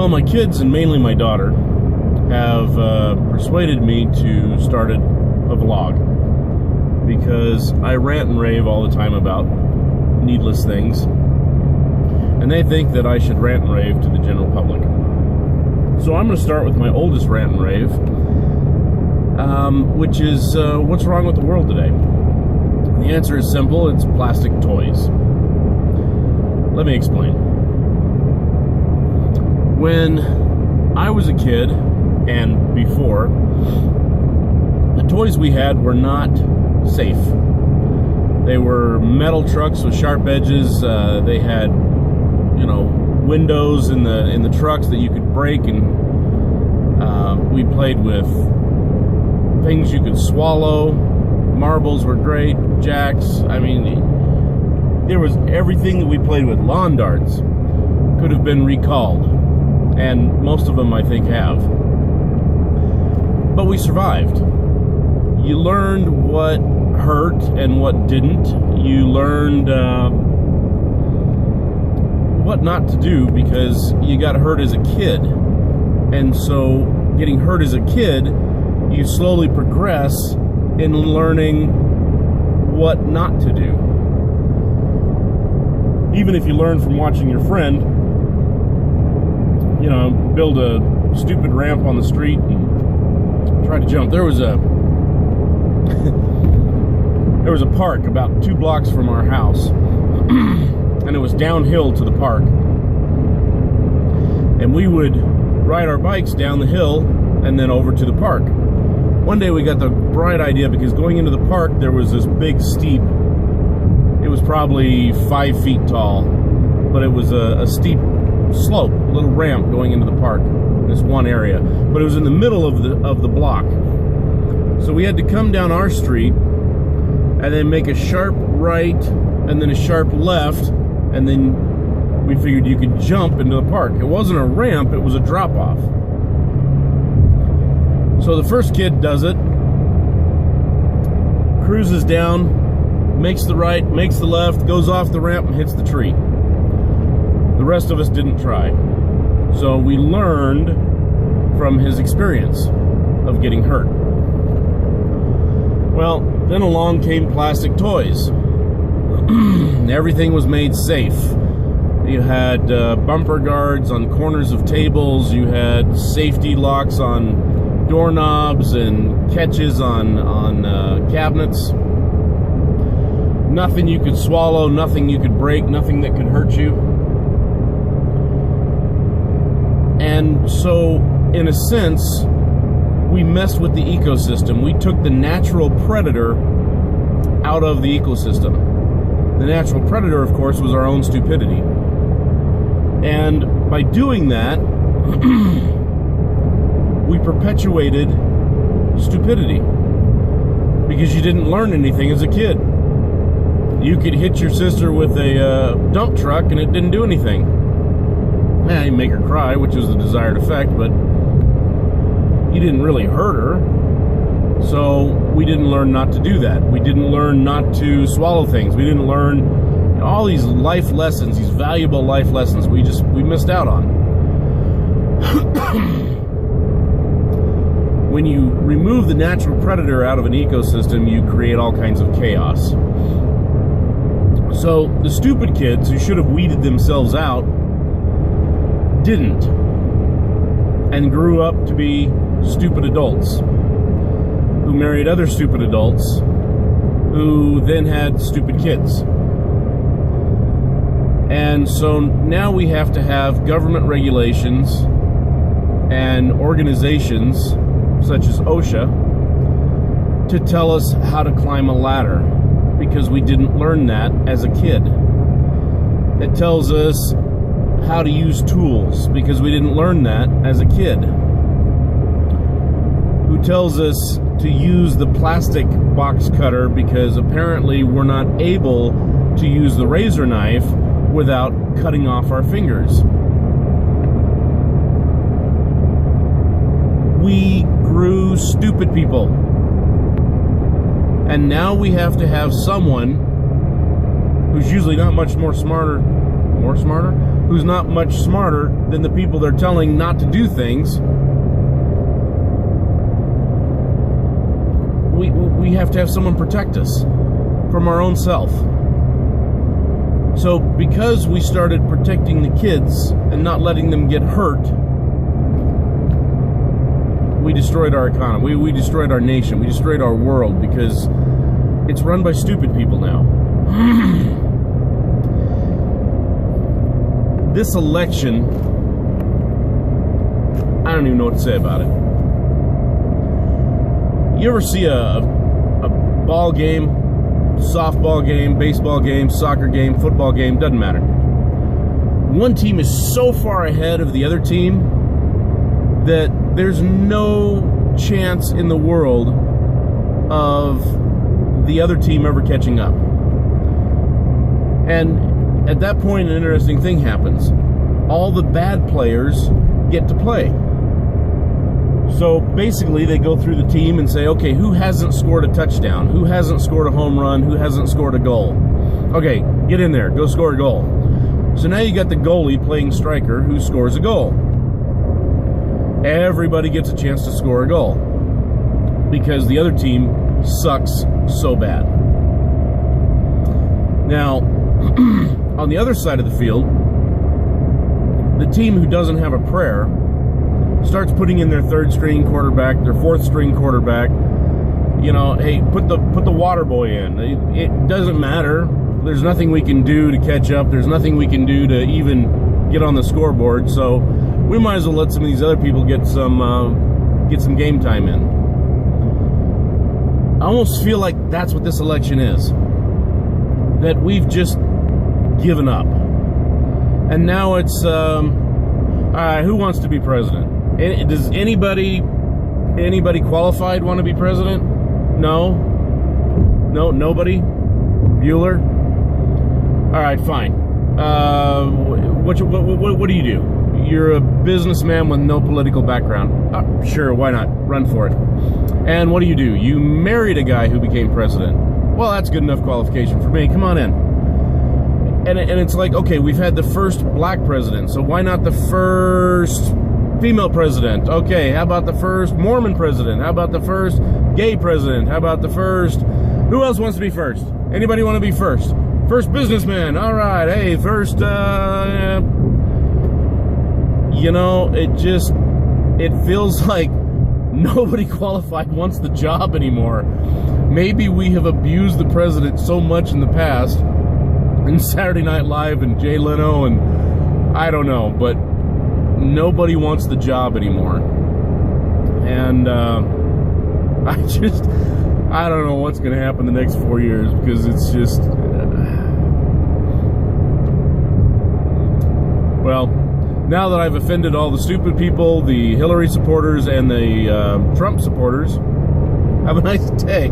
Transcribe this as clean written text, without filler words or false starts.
Well, my kids, and mainly my daughter, have persuaded me to start a vlog because I rant and rave all the time about needless things, and they think that I should rant and rave to the general public. So I'm going to start with my oldest rant and rave, which is what's wrong with the world today? The answer is simple: it's plastic toys. Let me explain. When I was a kid, and before, the toys we had were not safe. They were metal trucks with sharp edges. They had, windows in the trucks that you could break, and we played with things you could swallow. Marbles were great, jacks. I mean, there was everything that we played with. Lawn darts could have been recalled, and most of them, I think, have. But we survived. You learned what hurt and what didn't. You learned what not to do because you got hurt as a kid. And so, getting hurt as a kid, you slowly progress in learning what not to do. Even if you learn from watching your friend, build a stupid ramp on the street and try to jump. There was a park about 2 blocks from our house, and it was downhill to the park. And we would ride our bikes down the hill and then over to the park. One day we got the bright idea, because going into the park there was this big steep, it was probably 5 feet tall, but it was a steep slope, a little ramp going into the park, this one area, but it was in the middle of the block. So we had to come down our street and then make a sharp right and then a sharp left, and then we figured you could jump into the park. It wasn't a ramp, it was a drop-off. So the first kid does it, cruises down, makes the right, makes the left, goes off the ramp and hits the tree. The rest of us didn't try. So we learned from his experience of getting hurt. Well, then along came plastic toys. Everything was made safe. You had bumper guards on corners of tables. You had safety locks on doorknobs and catches on cabinets. Nothing you could swallow, nothing you could break, nothing that could hurt you. And so, in a sense, we messed with the ecosystem. We took the natural predator out of the ecosystem. The natural predator, of course, was our own stupidity. And by doing that, we perpetuated stupidity, because you didn't learn anything as a kid. You could hit your sister with a dump truck and it didn't do anything. You make her cry, which is the desired effect, but you didn't really hurt her. So we didn't learn not to do that. We didn't learn not to swallow things. We didn't learn all these life lessons, these valuable life lessons we missed out on. When you remove the natural predator out of an ecosystem, you create all kinds of chaos. So the stupid kids who should have weeded themselves out didn't, and grew up to be stupid adults who married other stupid adults who then had stupid kids. And so now we have to have government regulations and organizations such as OSHA to tell us how to climb a ladder, because we didn't learn that as a kid. It tells us how to use tools, because we didn't learn that as a kid. Who tells us to use the plastic box cutter, because apparently we're not able to use the razor knife without cutting off our fingers. We grew stupid people. And now we have to have someone who's usually not much more smarter, who's not much smarter than the people they're telling not to do things, we have to have someone protect us from our own self. So because we started protecting the kids and not letting them get hurt, we destroyed our economy. We destroyed our nation. We destroyed our world because it's run by stupid people now. This election, I don't even know what to say about it. You ever see a ball game, softball game, baseball game, soccer game, football game, doesn't matter. One team is so far ahead of the other team that there's no chance in the world of the other team ever catching up. And at that point, an interesting thing happens. All the bad players get to play. So basically, they go through the team and say, okay, who hasn't scored a touchdown? Who hasn't scored a home run? Who hasn't scored a goal? Okay, get in there. Go score a goal. So now you got the goalie playing striker who scores a goal. Everybody gets a chance to score a goal because the other team sucks so bad. Now, on the other side of the field, the team who doesn't have a prayer starts putting in their third string quarterback, their fourth string quarterback. You know, hey, put the water boy in. It doesn't matter. There's nothing we can do to catch up. There's nothing we can do to even get on the scoreboard. So we might as well let some of these other people get some game time in. I almost feel like that's what this election is. That we've just given up. And now it's, all right, who wants to be president? Does anybody qualified want to be president? No? No, nobody? Bueller? All right, fine. What do you do? You're a businessman with no political background. Sure, why not? Run for it. And what do? You married a guy who became president. Well, that's good enough qualification for me. Come on in. And it's like, okay, we've had the first black president, so why not the first female president? Okay, how about the first Mormon president? How about the first gay president? How about the first... Who else wants to be first? Anybody want to be first? First businessman. All right, hey, first... You know, it feels like nobody qualified wants the job anymore. Maybe we have abused the president so much in the past, and Saturday Night Live and Jay Leno, and I don't know, but nobody wants the job anymore. And I don't know what's going to happen the next 4 years, because it's just well, now that I've offended all the stupid people, the Hillary supporters and the Trump supporters, have a nice day.